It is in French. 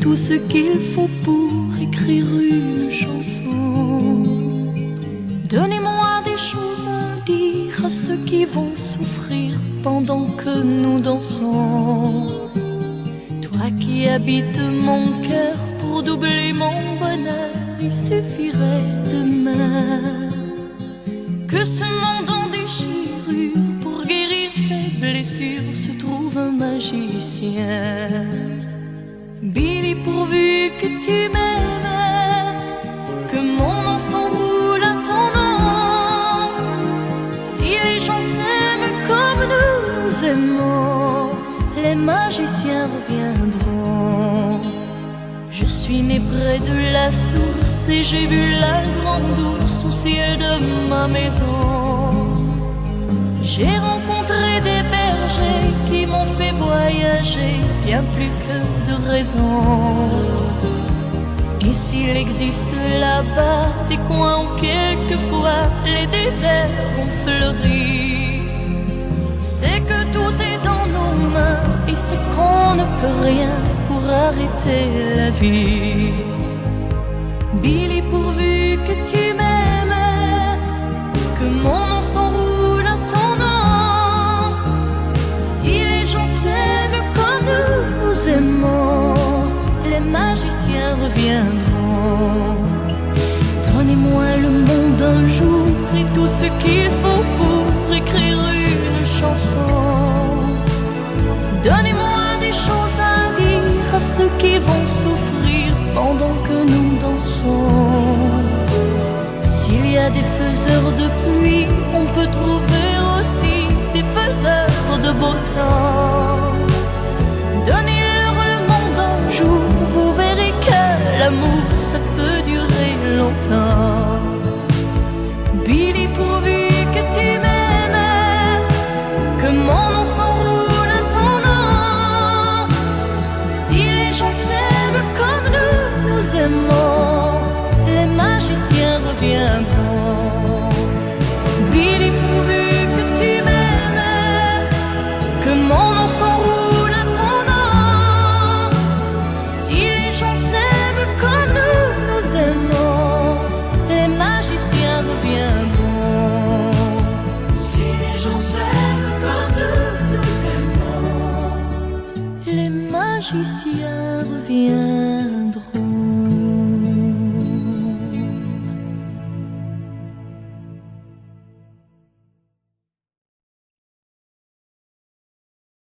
tout ce qu'il faut pour écrire une chanson. Donnez-moi des choses à dire à ceux qui vont souffrir pendant que nous dansons. Toi qui habites mon cœur, pour doubler mon bonheur, il suffirait demain que ce monde en déchirure, pour guérir ses blessures, se trouve un magicien. Billy, pourvu que tu m'aimes, que mon nom s'enroule à ton nom. Si les gens s'aiment comme nous aimons, les magiciens reviendront. Je suis né près de la source et j'ai vu la grande ours au ciel de ma maison. J'ai rencontré des bergers qui m'ont fait voyager bien plus que de raison. Et s'il existe là-bas des coins où quelquefois les déserts ont fleuri, c'est que tout est dans nos mains et c'est qu'on ne peut rien pour arrêter la vie. Billy, pourvu que tu m'aimes, que mon nom s'enroule à ton nom. Si les gens s'aiment comme nous aimons, les magiciens reviendront. Donnez-moi le monde un jour et tout ce qu'il faut pour écrire une chanson. Donnez-moi des choses à dire à ceux qui vont souffrir pendant que nous dansons. S'il y a des faiseurs de pluie, on peut trouver aussi des faiseurs de beau temps. Donnez-leur le monde un jour, vous verrez que l'amour, ça peut